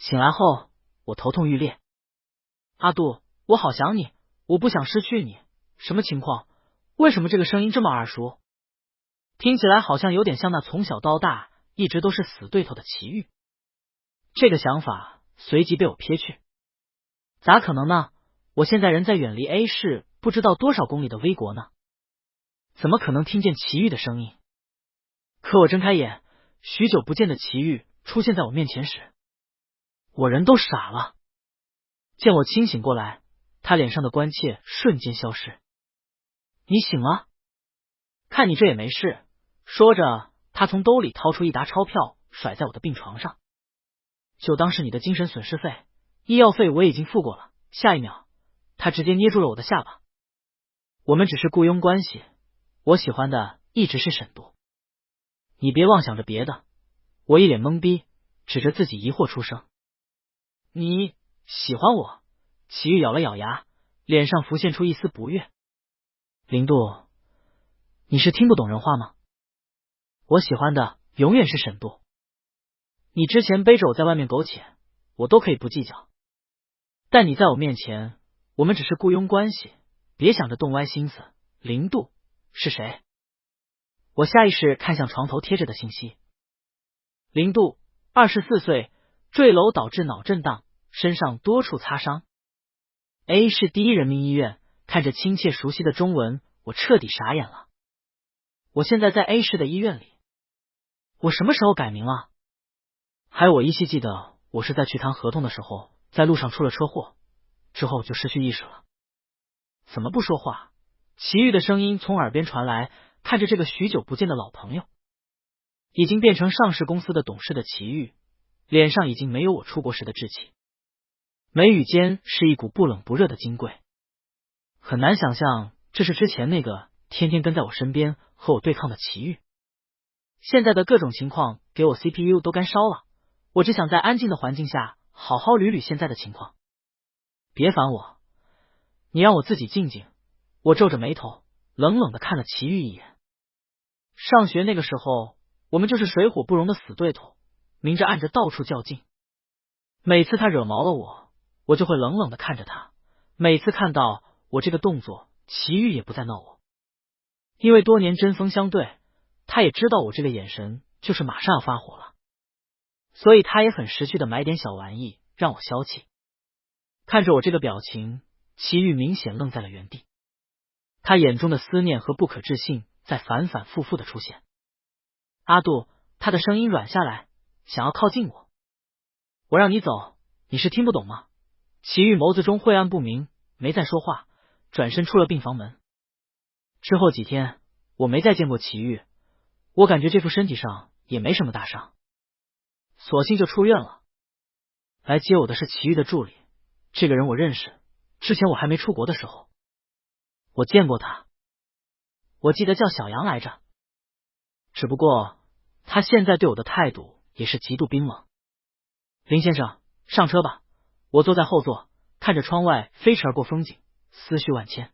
醒来后，我头痛欲裂。阿杜，我好想你，我不想失去你。什么情况？为什么这个声音这么耳熟？听起来好像有点像那从小到大一直都是死对头的祁煜。这个想法随即被我撇去。咋可能呢？我现在人在远离 A 市不知道多少公里的微国呢，怎么可能听见祁煜的声音？可我睁开眼，许久不见的祁煜出现在我面前时，我人都傻了。见我清醒过来，他脸上的关切瞬间消失。你醒了？看你这也没事。说着，他从兜里掏出一沓钞票，甩在我的病床上。就当是你的精神损失费，医药费我已经付过了。下一秒，他直接捏住了我的下巴。我们只是雇佣关系，我喜欢的一直是沈度。你别妄想着别的。我一脸懵逼，指着自己疑惑出声。你喜欢我？祁煜咬了咬牙，脸上浮现出一丝不悦。林度，你是听不懂人话吗？我喜欢的永远是沈度。你之前背着我在外面苟且，我都可以不计较。但你在我面前，我们只是雇佣关系，别想着动歪心思。林度是谁？我下意识看向床头贴着的信息。林度，24岁，坠楼导致脑震荡，身上多处擦伤。A 市第一人民医院。看着亲切熟悉的中文，我彻底傻眼了。我现在在 A 市的医院里。我什么时候改名了？还有我依稀记得，我是在去谈合同的时候，在路上出了车祸，之后就失去意识了。怎么不说话？祁煜的声音从耳边传来，看着这个许久不见的老朋友。已经变成上市公司的董事的祁煜，脸上已经没有我出国时的稚气，眉宇间是一股不冷不热的金贵。很难想象这是之前那个天天跟在我身边和我对抗的祁煜。现在的各种情况给我 CPU 都干烧了，我只想在安静的环境下好好捋捋现在的情况。别烦我，你让我自己静静。我皱着眉头，冷冷的看了祁煜一眼。上学那个时候，我们就是水火不容的死对头，明着暗着到处较劲。每次他惹毛了我，我就会冷冷的看着他。每次看到我这个动作，祁煜也不再闹我，因为多年针锋相对，他也知道我这个眼神就是马上要发火了，所以他也很识趣的买点小玩意让我消气。看着我这个表情，祁煜明显愣在了原地，他眼中的思念和不可置信在反反复复的出现。阿杜，他的声音软下来，想要靠近我。我让你走，你是听不懂吗？祁煜眸子中晦暗不明，没再说话，转身出了病房门。之后几天，我没再见过祁煜，我感觉这副身体上也没什么大伤，索性就出院了。来接我的是祁煜的助理，这个人我认识，之前我还没出国的时候，我见过他，我记得叫小杨来着。只不过他现在对我的态度也是极度冰冷。林先生，上车吧。我坐在后座，看着窗外飞驰而过风景，思绪万千。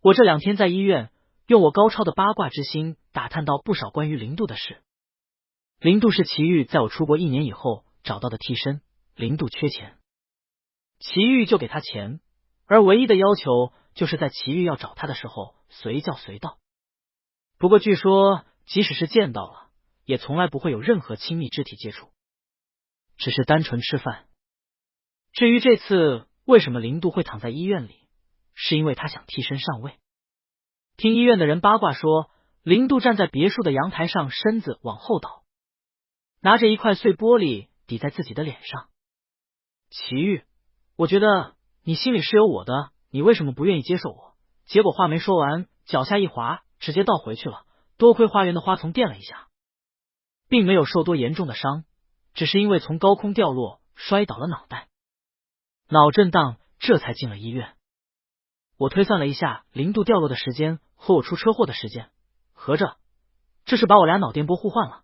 我这2天在医院，用我高超的八卦之心打探到不少关于林度的事。林度是祁煜在我出国1年以后找到的替身，林度缺钱，祁煜就给他钱，而唯一的要求就是在祁煜要找他的时候随叫随到。不过据说即使是见到了，也从来不会有任何亲密肢体接触，只是单纯吃饭。至于这次为什么林度会躺在医院里，是因为他想替身上位。听医院的人八卦说，林度站在别墅的阳台上，身子往后倒，拿着一块碎玻璃抵在自己的脸上。祁煜，我觉得你心里是有我的，你为什么不愿意接受我？结果话没说完，脚下一滑，直接倒回去了。多亏花园的花丛垫了一下，并没有受多严重的伤，只是因为从高空掉落摔倒了脑袋，脑震荡，这才进了医院。我推算了一下林度掉落的时间和我出车祸的时间，合着这是把我俩脑电波互换了。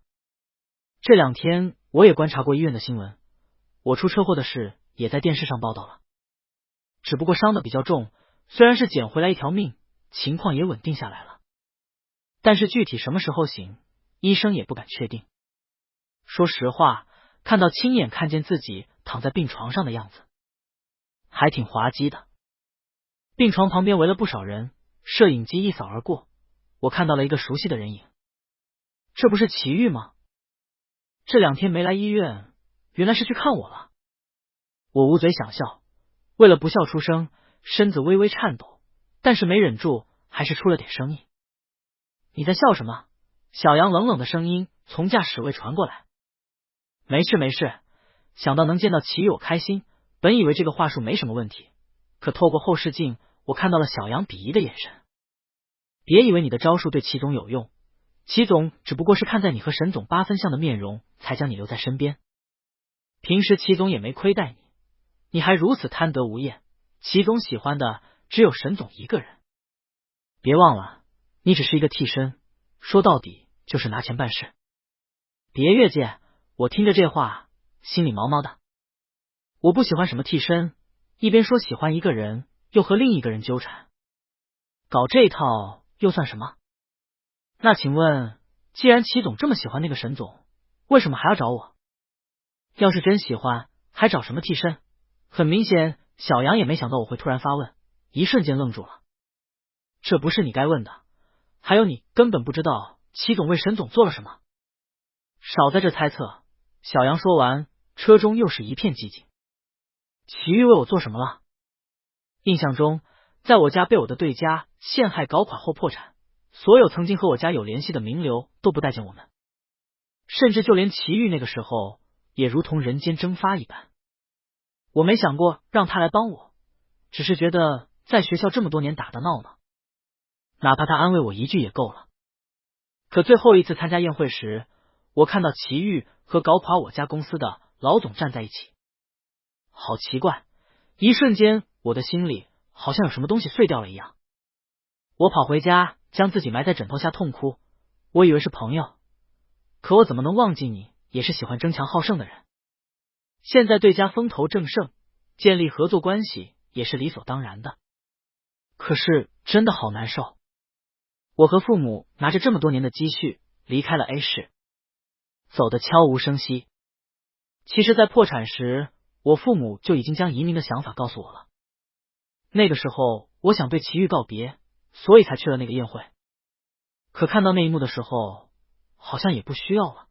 这2天我也观察过医院的新闻，我出车祸的事也在电视上报道了，只不过伤的比较重，虽然是捡回来一条命，情况也稳定下来了，但是具体什么时候醒，医生也不敢确定。说实话，看到亲眼看见自己躺在病床上的样子，还挺滑稽的。病床旁边围了不少人，摄影机一扫而过，我看到了一个熟悉的人影。这不是祁煜吗？这2天没来医院，原来是去看我了。我捂嘴想笑，为了不笑出声，身子微微颤抖，但是没忍住，还是出了点声音。你在笑什么？小杨冷冷的声音从驾驶位传过来。没事没事，想到能见到祁煜我开心，本以为这个话术没什么问题，可透过后视镜，我看到了小杨鄙夷的眼神。别以为你的招数对祁总有用，祁总只不过是看在你和沈总8分像的面容，才将你留在身边。平时祁总也没亏待你，你还如此贪得无厌，祁总喜欢的只有沈总一个人。别忘了，你只是一个替身，说到底就是拿钱办事。别越界！我听着这话，心里毛毛的。我不喜欢什么替身，一边说喜欢一个人，又和另一个人纠缠，搞这套又算什么？那请问，既然祁总这么喜欢那个沈总，为什么还要找我？要是真喜欢，还找什么替身？很明显，小杨也没想到我会突然发问，一瞬间愣住了。这不是你该问的，还有你根本不知道祁总为沈总做了什么。少在这猜测。小杨说完，车中又是一片寂静。祁煜为我做什么了？印象中，在我家被我的对家陷害搞垮后破产，所有曾经和我家有联系的名流都不待见我们，甚至就连祁煜那个时候也如同人间蒸发一般。我没想过让他来帮我，只是觉得在学校这么多年打打闹闹，哪怕他安慰我一句也够了。可最后一次参加宴会时，我看到祁煜和搞垮我家公司的老总站在一起，好奇怪，一瞬间我的心里好像有什么东西碎掉了一样。我跑回家将自己埋在枕头下痛哭，我以为是朋友，可我怎么能忘记你也是喜欢争强好胜的人。现在对家风头正盛，建立合作关系也是理所当然的，可是真的好难受。我和父母拿着这么多年的积蓄离开了 A 市，走得悄无声息。其实在破产时，我父母就已经将移民的想法告诉我了。那个时候我想对祁煜告别，所以才去了那个宴会。可看到那一幕的时候，好像也不需要了。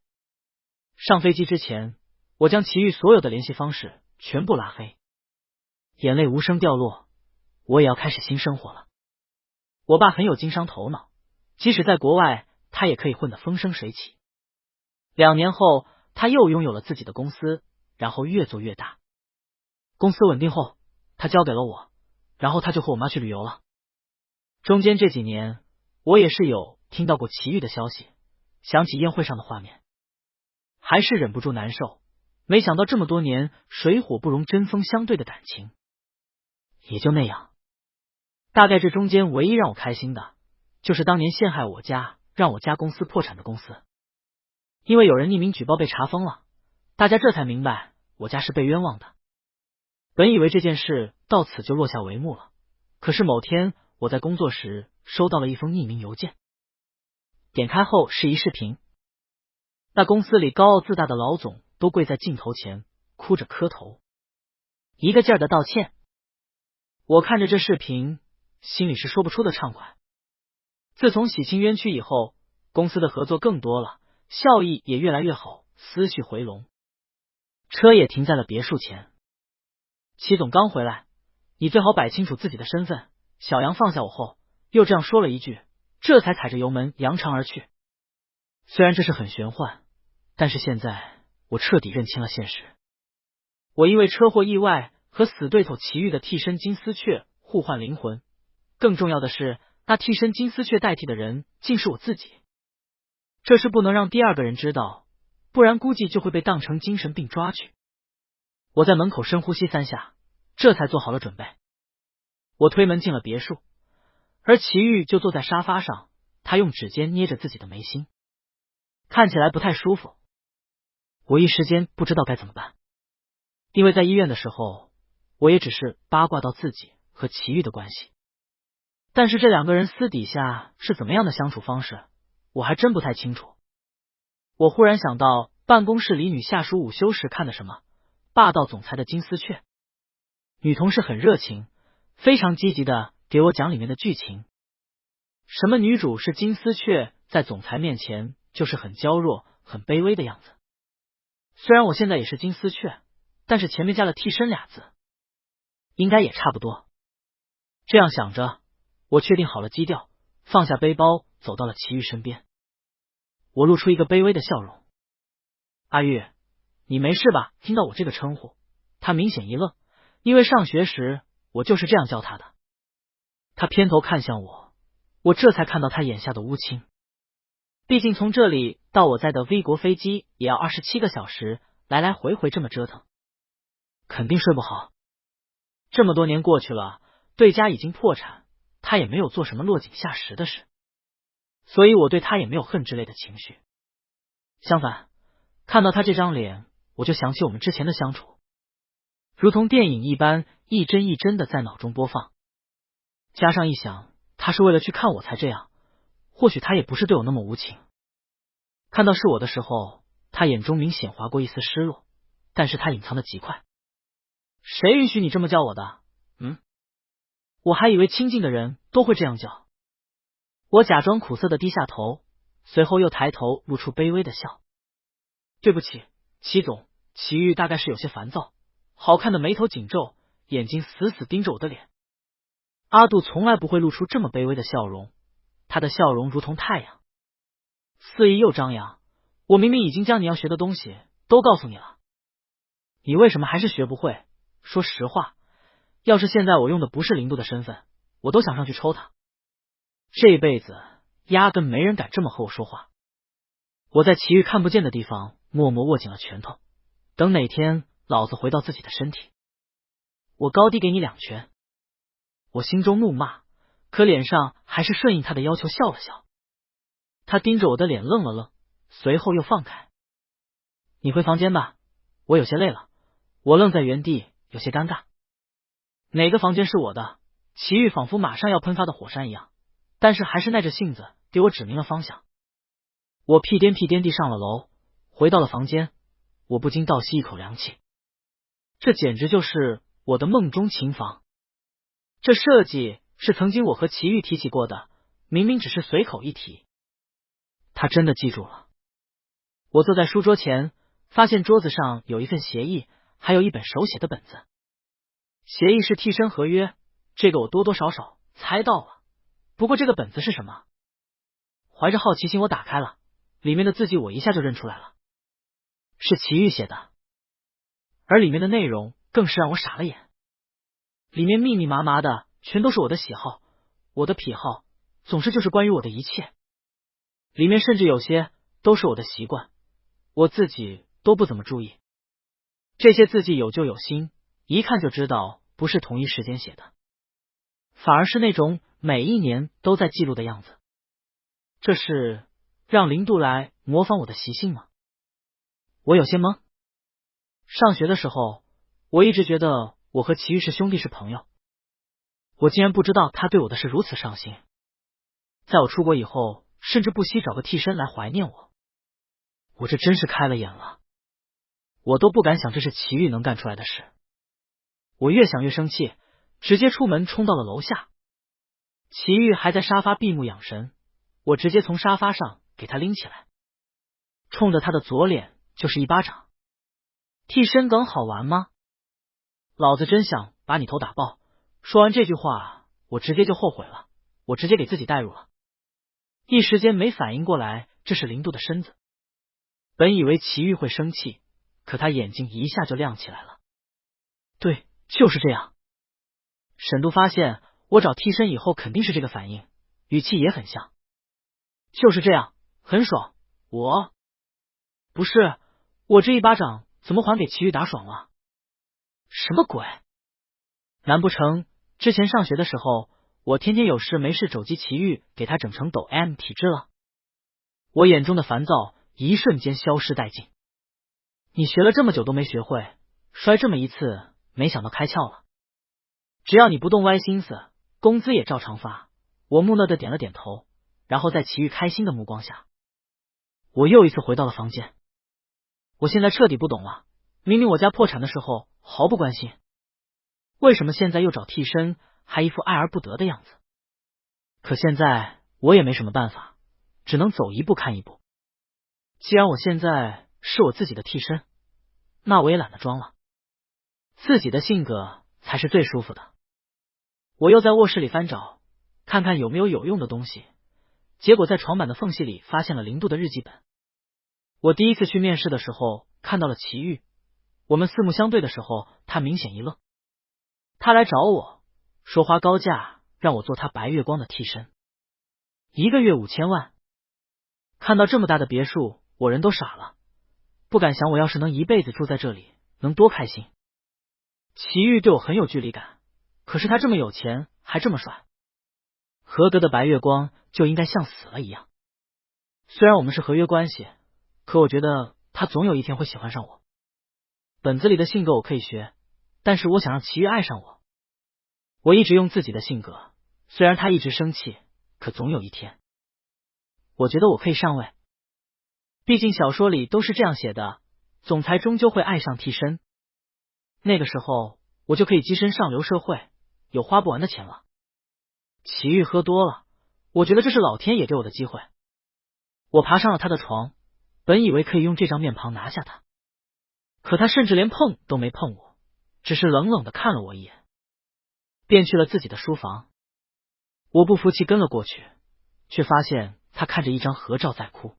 上飞机之前，我将祁煜所有的联系方式全部拉黑，眼泪无声掉落，我也要开始新生活了。我爸很有经商头脑，即使在国外，他也可以混得风生水起。2年后，他又拥有了自己的公司，然后越做越大。公司稳定后，他交给了我，然后他就和我妈去旅游了。中间这几年，我也是有听到过祁煜的消息，想起宴会上的画面，还是忍不住难受。没想到这么多年，水火不容、针锋相对的感情，也就那样。大概这中间唯一让我开心的，就是当年陷害我家，让我家公司破产的公司。因为有人匿名举报被查封了，大家这才明白我家是被冤枉的。本以为这件事到此就落下帷幕了，可是某天我在工作时收到了一封匿名邮件，点开后是一视频，那公司里高傲自大的老总都跪在镜头前哭着磕头，一个劲儿的道歉。我看着这视频，心里是说不出的畅快。自从洗清冤屈以后，公司的合作更多了，效益也越来越好，思绪回笼。车也停在了别墅前。祁总刚回来，你最好摆清楚自己的身份。小杨放下我后，又这样说了一句，这才踩着油门扬长而去。虽然这是很玄幻，但是现在我彻底认清了现实。我因为车祸意外和死对头祁煜的替身金丝雀互换灵魂，更重要的是，那替身金丝雀代替的人竟是我自己。这事不能让第二个人知道，不然估计就会被当成精神病抓去。我在门口深呼吸3下，这才做好了准备。我推门进了别墅，而祁煜就坐在沙发上，他用指尖捏着自己的眉心，看起来不太舒服。我一时间不知道该怎么办，因为在医院的时候，我也只是八卦到自己和祁煜的关系，但是这2个人私底下是怎么样的相处方式，我还真不太清楚。我忽然想到办公室里女下属午休时看的什么，霸道总裁的金丝雀。女同事很热情，非常积极的给我讲里面的剧情。什么女主是金丝雀，在总裁面前就是很娇弱、很卑微的样子。虽然我现在也是金丝雀，但是前面加了替身俩字，应该也差不多。这样想着，我确定好了基调，放下背包，走到了齐豫身边。我露出一个卑微的笑容。阿玉，你没事吧？听到我这个称呼，他明显一愣，因为上学时我就是这样叫他的。他偏头看向我，我这才看到他眼下的乌青。毕竟从这里到我在的 V 国飞机也要27个小时，来来回回这么折腾，肯定睡不好。这么多年过去了，对家已经破产，他也没有做什么落井下石的事，所以我对他也没有恨之类的情绪。相反，看到他这张脸，我就想起我们之前的相处，如同电影一般，一帧一帧的在脑中播放。加上一想，他是为了去看我才这样，或许他也不是对我那么无情。看到是我的时候，他眼中明显划过一丝失落，但是他隐藏的极快。谁允许你这么叫我的？我还以为亲近的人都会这样叫。我假装苦涩的低下头，随后又抬头露出卑微的笑。对不起，齐总。齐豫大概是有些烦躁，好看的眉头紧皱，眼睛死死盯着我的脸。阿杜从来不会露出这么卑微的笑容，他的笑容如同太阳，肆意又张扬。我明明已经将你要学的东西都告诉你了，你为什么还是学不会？说实话，要是现在我用的不是零度的身份，我都想上去抽他。这辈子压根没人敢这么和我说话。我在齐豫看不见的地方默默握紧了拳头，等哪天老子回到自己的身体，我高低给你2拳。我心中怒骂，可脸上还是顺应他的要求笑了笑。他盯着我的脸愣了愣，随后又放开。你回房间吧，我有些累了。我愣在原地，有些尴尬。哪个房间是我的？齐豫仿佛马上要喷发的火山一样，但是还是耐着性子给我指明了方向。我屁颠屁颠地上了楼，回到了房间，我不禁倒吸一口凉气。这简直就是我的梦中琴房。这设计是曾经我和齐豫提起过的，明明只是随口一提，他真的记住了。我坐在书桌前，发现桌子上有一份协议，还有一本手写的本子。协议是替身合约，这个我多多少少猜到了，不过这个本子是什么？怀着好奇心我打开了，里面的字迹我一下就认出来了，是齐豫写的，而里面的内容更是让我傻了眼。里面密密麻麻的全都是我的喜好，我的癖好，总之就是关于我的一切。里面甚至有些都是我的习惯，我自己都不怎么注意。这些字迹有旧有新，一看就知道不是同一时间写的，反而是那种每一年都在记录的样子。这是让零度来模仿我的习性吗？我有些懵。上学的时候，我一直觉得我和齐豫是兄弟是朋友，我竟然不知道他对我的是如此上心。在我出国以后，甚至不惜找个替身来怀念我。我这真是开了眼了，我都不敢想这是齐豫能干出来的事。我越想越生气，直接出门冲到了楼下。齐豫还在沙发闭目养神，我直接从沙发上给他拎起来，冲着他的左脸就是一巴掌。替身梗好玩吗？老子真想把你头打爆。说完这句话，我直接就后悔了，我直接给自己带入了，一时间没反应过来这是零度的身子。本以为齐豫会生气，可他眼睛一下就亮起来了。对，就是这样。沈度发现我找替身以后肯定是这个反应，语气也很像。就是这样，很爽。不是，我这一巴掌怎么还给齐豫打爽了？什么鬼？难不成之前上学的时候，我天天有事没事肘击齐豫，给他整成抖 M 体质了？我眼中的烦躁一瞬间消失殆尽。你学了这么久都没学会，摔这么一次，没想到开窍了。只要你不动歪心思，工资也照常发。我木讷的点了点头，然后在齐豫开心的目光下，我又一次回到了房间。我现在彻底不懂了，明明我家破产的时候毫不关心，为什么现在又找替身，还一副爱而不得的样子？可现在我也没什么办法，只能走一步看一步。既然我现在是我自己的替身，那我也懒得装了，自己的性格才是最舒服的。我又在卧室里翻找，看看有没有用的东西，结果在床板的缝隙里发现了零度的日记本。我第一次去面试的时候看到了齐豫，我们四目相对的时候，他明显一愣。他来找我说花高价让我做他白月光的替身，1个月5000万。看到这么大的别墅，我人都傻了，不敢想我要是能一辈子住在这里，能多开心。齐豫对我很有距离感，可是他这么有钱，还这么帅，合格的白月光就应该像死了一样。虽然我们是合约关系，可我觉得他总有一天会喜欢上我。本子里的性格我可以学，但是我想让齐豫爱上我。我一直用自己的性格，虽然他一直生气，可总有一天，我觉得我可以上位。毕竟小说里都是这样写的，总裁终究会爱上替身。那个时候我就可以跻身上流社会，有花不完的钱了。齐豫喝多了，我觉得这是老天爷给我的机会。我爬上了他的床，本以为可以用这张面庞拿下他，可他甚至连碰都没碰我，只是冷冷的看了我一眼，便去了自己的书房。我不服气跟了过去，却发现他看着一张合照在哭。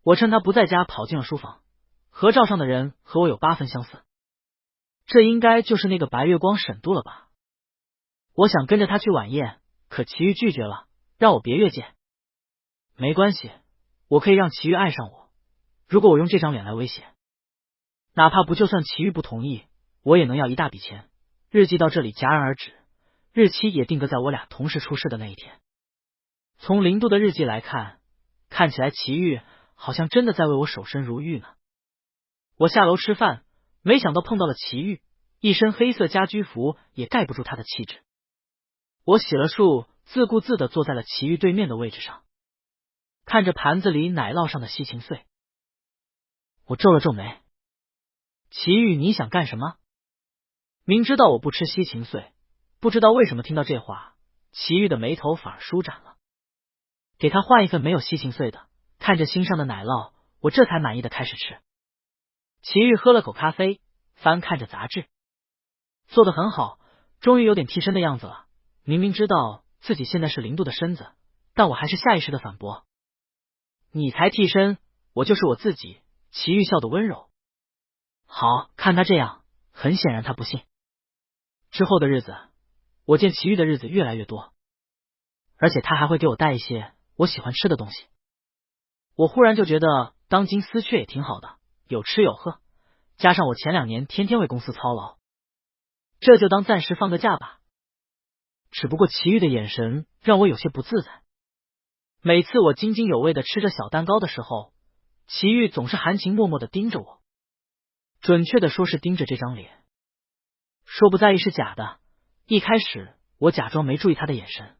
我趁他不在家跑进了书房，合照上的人和我有8分相似，这应该就是那个白月光沈度了吧。我想跟着他去晚宴，可齐豫拒绝了，让我别越界。没关系，我可以让齐豫爱上我，如果我用这张脸来威胁，哪怕不就算齐豫不同意，我也能要一大笔钱。日记到这里戛然而止，日期也定格在我俩同时出事的那一天。从0度的日记来看，看起来齐豫好像真的在为我守身如玉呢。我下楼吃饭，没想到碰到了齐豫，一身黑色家居服也盖不住他的气质。我洗了漱，自顾自地坐在了齐豫对面的位置上，看着盘子里奶酪上的西芹碎，我皱了皱眉。齐豫，你想干什么？明知道我不吃西芹碎，不知道为什么听到这话，齐豫的眉头反而舒展了。给他换一份没有西芹碎的。看着心上的奶酪，我这才满意的开始吃。齐豫喝了口咖啡，翻看着杂志，做得很好，终于有点替身的样子了。明明知道自己现在是0度的身子，但我还是下意识的反驳：你才替身，我就是我自己。齐豫笑得温柔。好，看他这样，很显然他不信。之后的日子，我见齐豫的日子越来越多，而且他还会给我带一些我喜欢吃的东西。我忽然就觉得当金丝雀也挺好的，有吃有喝，加上我前2年天天为公司操劳，这就当暂时放个假吧。只不过齐豫的眼神让我有些不自在。每次我津津有味的吃着小蛋糕的时候，齐豫总是含情脉脉的盯着我，准确的说是盯着这张脸。说不在意是假的，一开始我假装没注意他的眼神，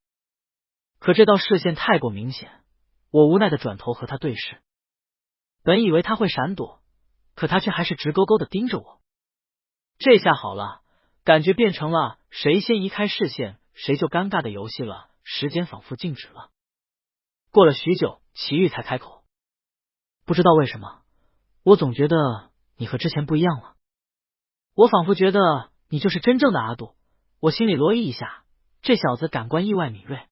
可这道视线太过明显，我无奈的转头和他对视。本以为他会闪躲，可他却还是直勾勾的盯着我。这下好了，感觉变成了谁先移开视线谁就尴尬的游戏了，时间仿佛静止了。过了许久，齐豫才开口：不知道为什么，我总觉得你和之前不一样了。我仿佛觉得你就是真正的阿杜。我心里罗伊一下，这小子感官意外敏锐，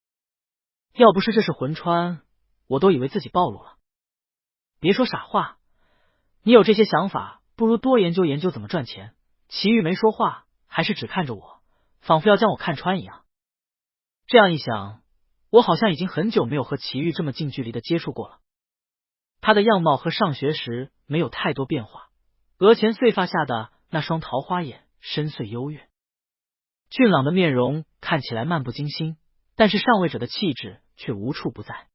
要不是这是魂穿，我都以为自己暴露了。别说傻话，你有这些想法，不如多研究研究怎么赚钱。齐豫没说话，还是只看着我，仿佛要将我看穿一样。这样一想，我好像已经很久没有和齐豫这么近距离的接触过了。他的样貌和上学时没有太多变化，额前碎发下的那双桃花眼深邃优越，俊朗的面容看起来漫不经心，但是上位者的气质却无处不在。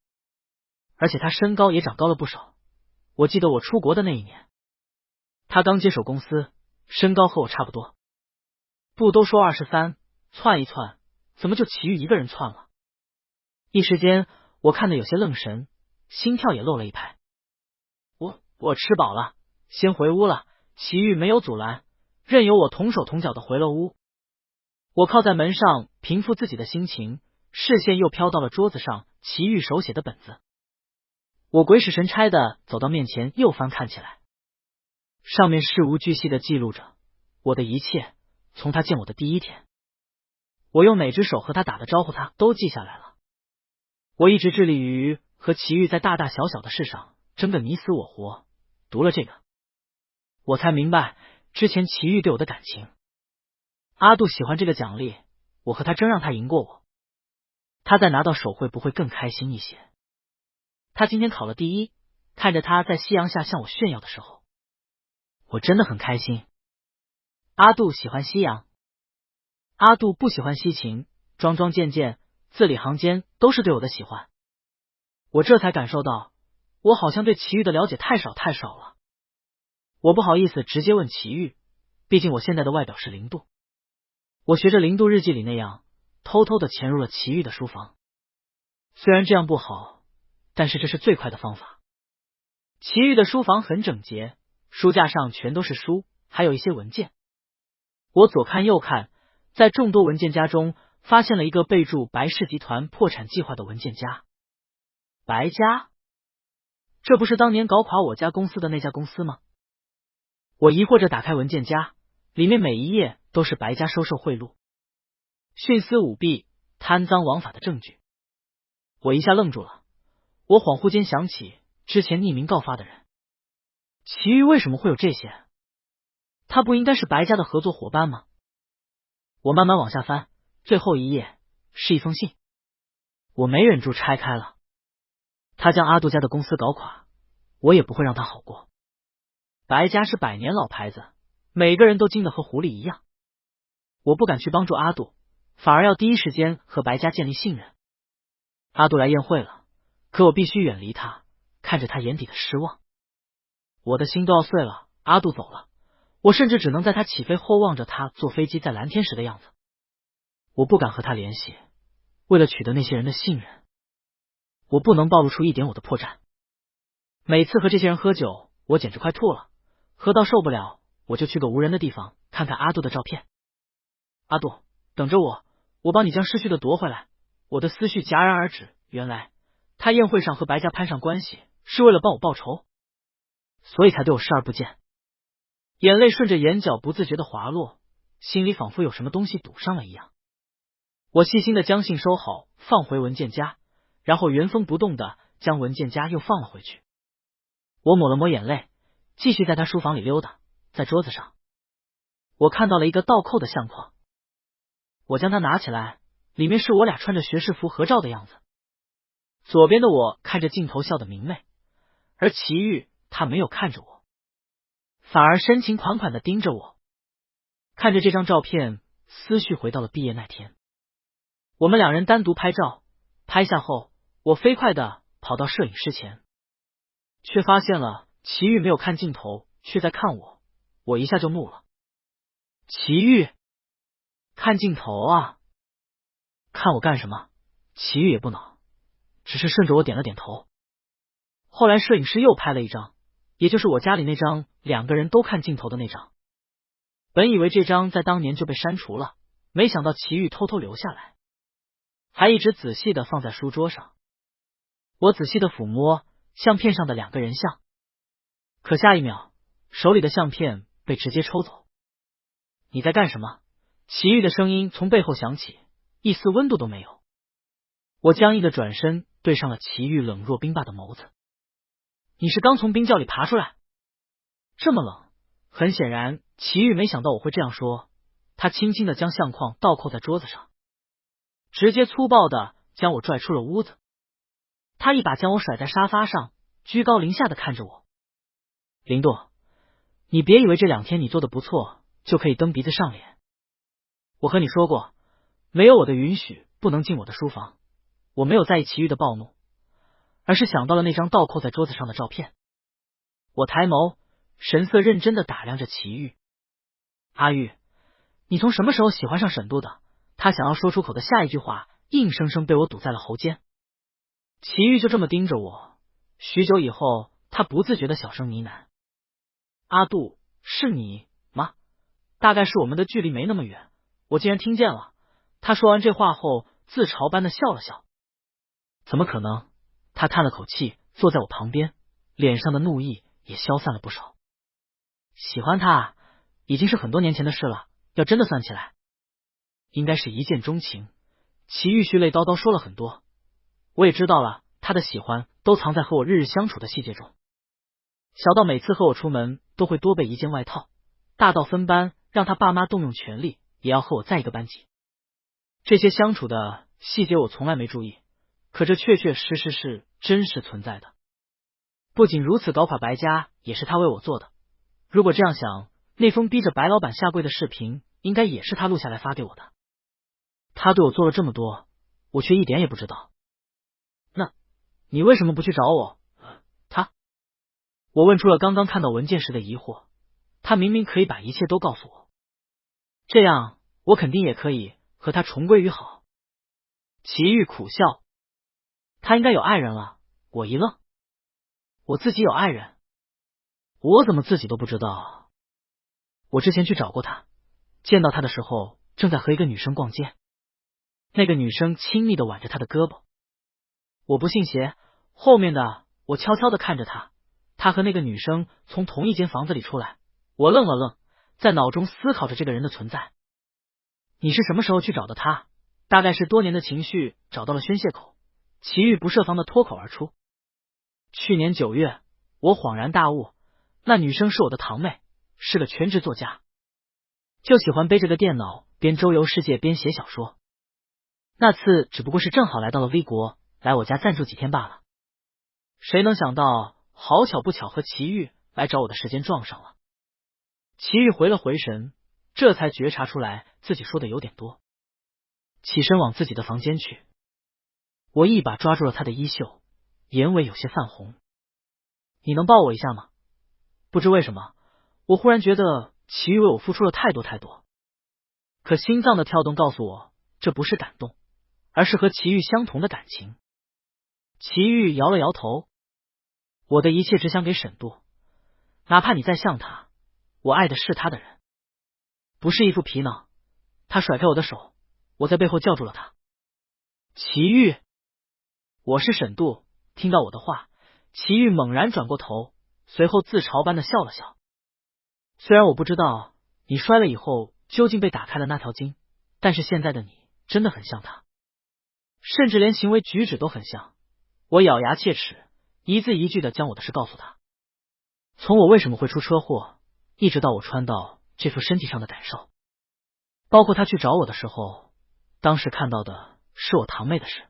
而且他身高也长高了不少，我记得我出国的那一年，他刚接手公司，身高和我差不多。不都说23，窜一窜，怎么就齐豫一个人窜了？一时间我看得有些愣神，心跳也漏了一拍。我吃饱了，先回屋了，祁煜没有阻拦，任由我同手同脚的回了屋。我靠在门上平复自己的心情，视线又飘到了桌子上祁煜手写的本子。我鬼使神差的走到面前，又翻看起来，上面事无巨细的记录着我的一切，从他见我的第一天，我用哪只手和他打的招呼，他都记下来了。我一直致力于和祁煜在大大小小的事上争个你死我活，读了这个，我才明白之前祁煜对我的感情。阿杜喜欢这个奖励，我和他争让他赢过我，他再拿到手会不会更开心一些？他今天考了第一，看着他在夕阳下向我炫耀的时候，我真的很开心。阿杜喜欢夕阳，阿杜不喜欢西芹，桩桩件件字里行间都是对我的喜欢。我这才感受到，我好像对祁煜的了解太少了。我不好意思直接问祁煜，毕竟我现在的外表是0度。我学着0度日记里那样，偷偷的潜入了祁煜的书房。虽然这样不好，但是这是最快的方法。祁煜的书房很整洁，书架上全都是书，还有一些文件。我左看右看，在众多文件夹中发现了一个备注白氏集团破产计划的文件夹。白家？这不是当年搞垮我家公司的那家公司吗？我疑惑着打开文件夹，里面每一页都是白家收受贿赂、徇私舞弊、贪赃枉法的证据。我一下愣住了，我恍惚间想起之前匿名告发的人，祁煜为什么会有这些？他不应该是白家的合作伙伴吗？我慢慢往下翻，最后一页是一封信，我没忍住拆开了。他将阿杜家的公司搞垮，我也不会让他好过。白家是100年老牌子，每个人都精得和狐狸一样。我不敢去帮助阿杜，反而要第一时间和白家建立信任。阿杜来宴会了，可我必须远离他，看着他眼底的失望，我的心都要碎了。阿杜走了，我甚至只能在他起飞后望着他坐飞机在蓝天时的样子。我不敢和他联系，为了取得那些人的信任，我不能暴露出一点我的破绽。每次和这些人喝酒，我简直快吐了，喝到受不了，我就去个无人的地方看看阿杜的照片。阿杜，等着我，我帮你将失去的夺回来。我的思绪戛然而止，原来他宴会上和白家攀上关系，是为了帮我报仇，所以才对我视而不见。眼泪顺着眼角不自觉的滑落，心里仿佛有什么东西堵上了一样。我细心的将信收好，放回文件夹，然后原封不动的将文件夹又放了回去。我抹了抹眼泪，继续在他书房里溜达。在桌子上，我看到了一个倒扣的相框，我将它拿起来，里面是我俩穿着学士服合照的样子。左边的我看着镜头笑得明媚，而祁煜他没有看着我，反而深情款款的盯着我。看着这张照片，思绪回到了毕业那天，我们两人单独拍照，拍下后，我飞快的跑到摄影师前，却发现了祁煜没有看镜头，却在看我。我一下就怒了，祁煜，看镜头啊！看我干什么？祁煜也不恼，只是顺着我点了点头。后来摄影师又拍了一张，也就是我家里那张2个人都看镜头的那张。本以为这张在当年就被删除了，没想到祁煜偷偷留下来，还一直仔细的放在书桌上。我仔细的抚摸相片上的2个人像，可下一秒，手里的相片被直接抽走。你在干什么？祁煜的声音从背后响起，一丝温度都没有。我僵硬的转身，对上了祁煜冷若冰霸的眸子。你是刚从冰窖里爬出来？这么冷？很显然，祁煜没想到我会这样说。他轻轻的将相框倒扣在桌子上，直接粗暴的将我拽出了屋子。他一把将我甩在沙发上，居高临下的看着我。林度，你别以为这2天你做的不错就可以蹬鼻子上脸。我和你说过，没有我的允许不能进我的书房。我没有在意祁煜的暴怒，而是想到了那张倒扣在桌子上的照片。我抬眸，神色认真的打量着祁煜。阿玉，你从什么时候喜欢上沈度的？他想要说出口的下一句话硬生生被我堵在了喉间。祁煜就这么盯着我，许久以后他不自觉的小声呢喃，阿杜，是你吗？大概是我们的距离没那么远，我竟然听见了。他说完这话后，自嘲般的笑了笑。怎么可能？他叹了口气，坐在我旁边，脸上的怒意也消散了不少。喜欢他已经是很多年前的事了，要真的算起来，应该是一见钟情。齐玉絮泪叨叨说了很多，我也知道了，他的喜欢都藏在和我日日相处的细节中。小到每次和我出门都会多备一件外套，大到分班让他爸妈动用全力也要和我在一个班级。这些相处的细节我从来没注意，可这确确实实是真实存在的。不仅如此，搞垮白家也是他为我做的。如果这样想，那封逼着白老板下跪的视频应该也是他录下来发给我的。他对我做了这么多，我却一点也不知道。那你为什么不去找我？我问出了刚刚看到文件时的疑惑。他明明可以把一切都告诉我，这样我肯定也可以和他重归于好。齐玉苦笑，他应该有爱人了。我一愣，我自己有爱人？我怎么自己都不知道？我之前去找过他，见到他的时候正在和一个女生逛街，那个女生亲密的挽着他的胳膊。我不信邪，后面的我悄悄的看着他，他和那个女生从同一间房子里出来。我愣了愣，在脑中思考着这个人的存在。你是什么时候去找的他？大概是多年的情绪找到了宣泄口。齐玉不设防的脱口而出。去年9月，我恍然大悟，那女生是我的堂妹，是个全职作家，就喜欢背着个电脑边周游世界边写小说。那次只不过是正好来到了 V 国，来我家暂住几天罢了。谁能想到，好巧不巧和齐玉来找我的时间撞上了。齐玉回了回神，这才觉察出来自己说的有点多，起身往自己的房间去。我一把抓住了他的衣袖，眼尾有些泛红。你能抱我一下吗？不知为什么，我忽然觉得齐玉为我付出了太多太多，可心脏的跳动告诉我，这不是感动，而是和齐玉相同的感情。齐玉摇了摇头，我的一切只想给沈度，哪怕你再像他，我爱的是他的人，不是一副皮囊。他甩开我的手，我在背后叫住了他。齐玉，我是沈度。听到我的话，齐玉猛然转过头，随后自嘲般的笑了笑。虽然我不知道你摔了以后究竟被打开了那条筋，但是现在的你真的很像他，甚至连行为举止都很像。我咬牙切齿，一字一句的将我的事告诉他，从我为什么会出车祸，一直到我穿到这副身体上的感受，包括他去找我的时候，当时看到的是我堂妹的事。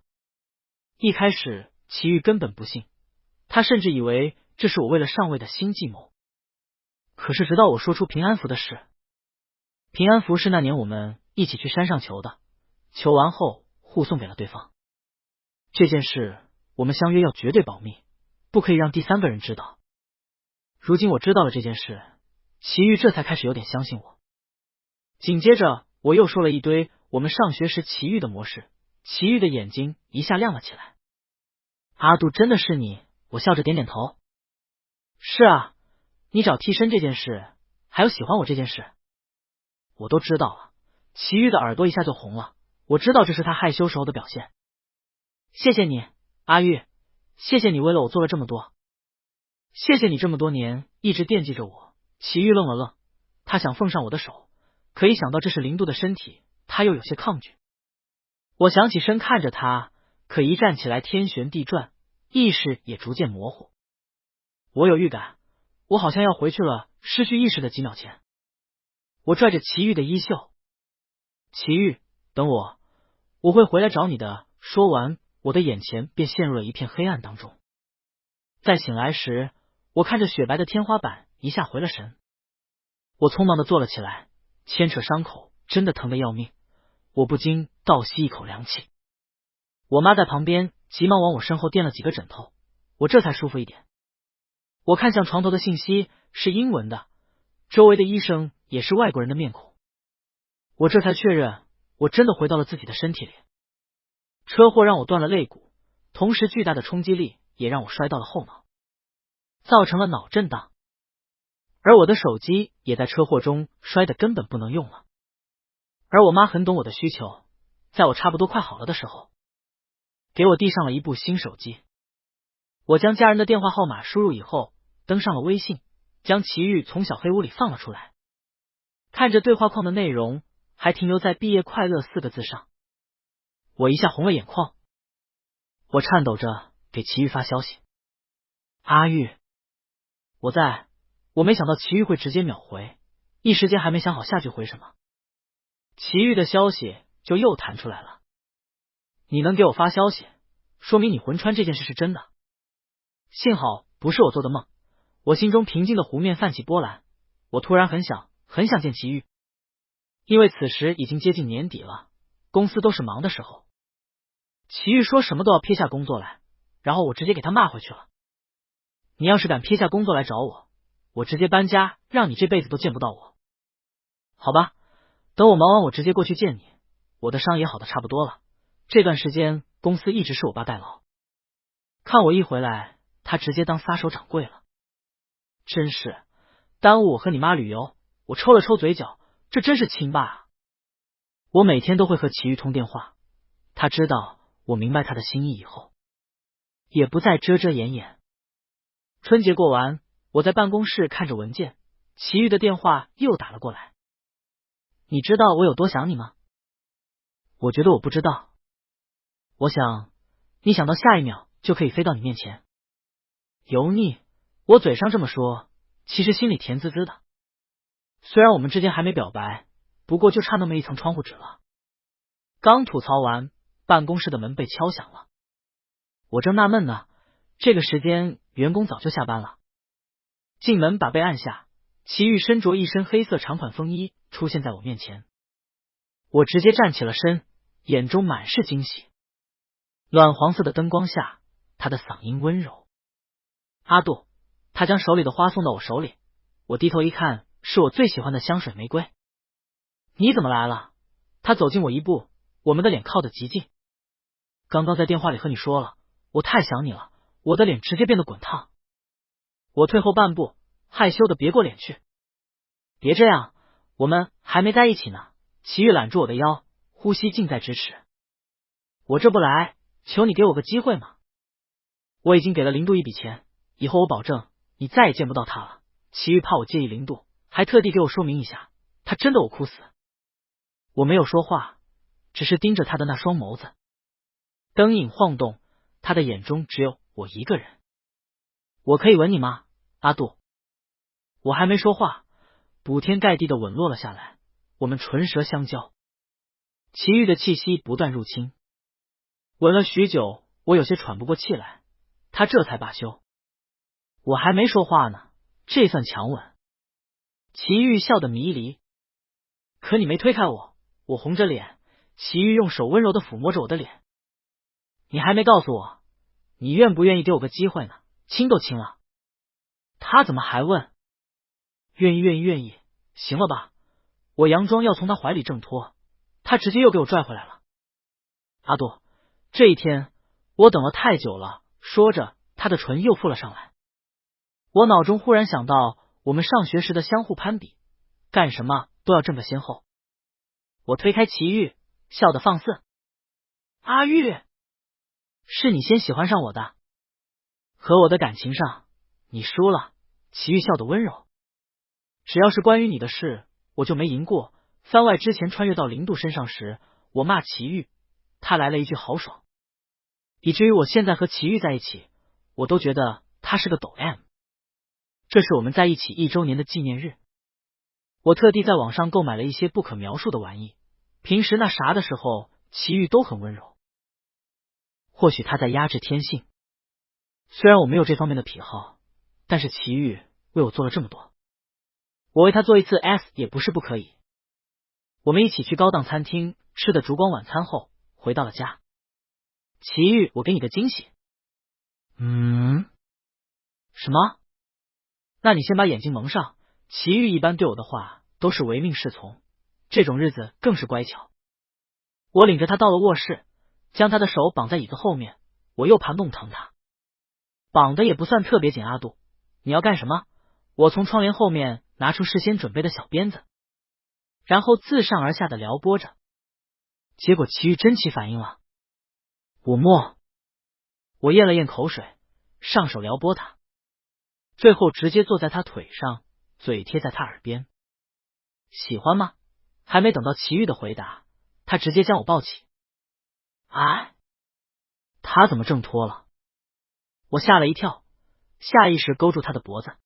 一开始齐玉根本不信，他甚至以为这是我为了上位的新计谋。可是直到我说出平安符的事，平安符是那年我们一起去山上求的，求完后互送给了对方。这件事我们相约要绝对保密，不可以让第三个人知道。如今我知道了这件事，齐玉这才开始有点相信我。紧接着我又说了一堆我们上学时齐玉的模式，齐玉的眼睛一下亮了起来。阿杜，真的是你？我笑着点点头。是啊，你找替身这件事，还有喜欢我这件事，我都知道了。齐玉的耳朵一下就红了，我知道这是他害羞时候的表现。谢谢你，阿玉，谢谢你为了我做了这么多，谢谢你这么多年一直惦记着我。齐玉愣了愣，他想奉上我的手，可一想到这是零度的身体，他又有些抗拒。我想起身看着他，可一站起来天旋地转，意识也逐渐模糊。我有预感，我好像要回去了。失去意识的几秒前，我拽着齐玉的衣袖，齐玉，等我，我会回来找你的。说完，我的眼前便陷入了一片黑暗当中。再醒来时，我看着雪白的天花板，一下回了神。我匆忙的坐了起来，牵扯伤口真的疼得要命，我不禁倒吸一口凉气。我妈在旁边急忙往我身后垫了几个枕头，我这才舒服一点。我看向床头的信息是英文的，周围的医生也是外国人的面孔，我这才确认我真的回到了自己的身体里。车祸让我断了肋骨，同时巨大的冲击力也让我摔到了后脑，造成了脑震荡。而我的手机也在车祸中摔得根本不能用了。而我妈很懂我的需求，在我差不多快好了的时候，给我递上了一部新手机。我将家人的电话号码输入以后，登上了微信，将齐豫从小黑屋里放了出来。看着对话框的内容还停留在毕业快乐4个字上，我一下红了眼眶。我颤抖着给齐豫发消息：阿玉，我在。我没想到齐豫会直接秒回，一时间还没想好下句回什么。齐豫的消息就又弹出来了：你能给我发消息，说明你魂穿这件事是真的。幸好不是我做的梦。我心中平静的湖面泛起波澜，我突然很想见齐豫，因为此时已经接近年底了，公司都是忙的时候。齐豫说什么都要撇下工作来，然后我直接给他骂回去了：你要是敢撇下工作来找我，我直接搬家，让你这辈子都见不到我。好吧，等我忙完我直接过去见你，我的伤也好的差不多了。这段时间公司一直是我爸代劳，看我一回来，他直接当撒手掌柜了。真是耽误我和你妈旅游。我抽了抽嘴角，这真是亲爸啊。我每天都会和齐豫通电话，他知道我明白他的心意以后，也不再遮遮掩掩。春节过完，我在办公室看着文件，齐豫的电话又打了过来。你知道我有多想你吗？我觉得我不知道。我想你想到下一秒就可以飞到你面前。油腻，我嘴上这么说，其实心里甜滋滋的。虽然我们之间还没表白，不过就差那么一层窗户纸了。刚吐槽完，办公室的门被敲响了。我正纳闷呢，这个时间员工早就下班了。进门把被按下，齐豫身着一身黑色长款风衣出现在我面前。我直接站起了身，眼中满是惊喜。暖黄色的灯光下，他的嗓音温柔。阿杜，他将手里的花送到我手里，我低头一看，是我最喜欢的香水玫瑰。你怎么来了？他走近我一步，我们的脸靠得极近。刚刚在电话里和你说了，我太想你了，我的脸直接变得滚烫。我退后半步，害羞的别过脸去。别这样，我们还没在一起呢。齐豫揽住我的腰，呼吸近在咫尺。我这不来，求你给我个机会嘛。我已经给了零度一笔钱，以后我保证你再也见不到他了。齐豫怕我介意零度，还特地给我说明一下，他真的我哭死。我没有说话，只是盯着他的那双眸子。灯影晃动，他的眼中只有我一个人。我可以吻你吗，阿杜？我还没说话，铺天盖地的吻落了下来，我们唇舌相交，齐豫的气息不断入侵。吻了许久，我有些喘不过气来，他这才罢休。我还没说话呢，这算强吻？齐豫笑得迷离。可你没推开我，我红着脸，齐豫用手温柔的抚摸着我的脸。你还没告诉我，你愿不愿意给我个机会呢？亲都亲了。他怎么还问？愿意愿意愿意，行了吧？我佯装要从他怀里挣脱，他直接又给我拽回来了。阿杜，这一天我等了太久了。说着，他的唇又附了上来。我脑中忽然想到我们上学时的相互攀比，干什么都要争个先后。我推开齐豫，笑得放肆。阿玉，是你先喜欢上我的。和我的感情上，你输了。齐豫笑得温柔。只要是关于你的事，我就没赢过。番外之前穿越到零度身上时，我骂齐豫，他来了一句豪爽，以至于我现在和齐豫在一起，我都觉得他是个抖 M。这是我们在一起1周年的纪念日，我特地在网上购买了一些不可描述的玩意。平时那啥的时候，齐豫都很温柔。或许他在压制天性。虽然我没有这方面的癖好，但是齐豫为我做了这么多，我为他做一次 S 也不是不可以。我们一起去高档餐厅吃的烛光晚餐后，回到了家。齐豫，我给你个惊喜。什么？那你先把眼睛蒙上。齐豫一般对我的话都是唯命是从，这种日子更是乖巧。我领着他到了卧室，将他的手绑在椅子后面，我又怕弄疼他。绑的也不算特别紧。阿杜，你要干什么？我从窗帘后面拿出事先准备的小鞭子，然后自上而下的撩拨着。结果齐豫真起反应了，我咽了咽口水，上手撩拨他，最后直接坐在他腿上，嘴贴在他耳边。喜欢吗？还没等到齐豫的回答，他直接将我抱起。哎，他怎么挣脱了？我吓了一跳，下意识勾住他的脖子。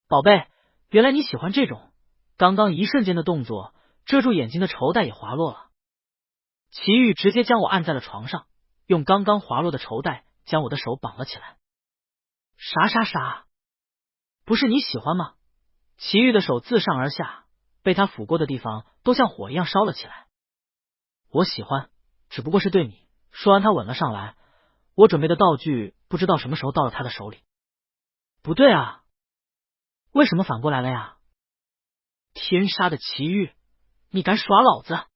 宝贝，原来你喜欢这种。刚刚一瞬间的动作，遮住眼睛的绸带也滑落了。齐豫直接将我按在了床上，用刚刚滑落的绸带将我的手绑了起来。啥？不是你喜欢吗？齐豫的手自上而下，被他抚过的地方都像火一样烧了起来。我喜欢，只不过是对你。说完，他吻了上来。我准备的道具不知道什么时候到了他的手里。不对啊，为什么反过来了呀？天杀的齐豫，你敢耍老子！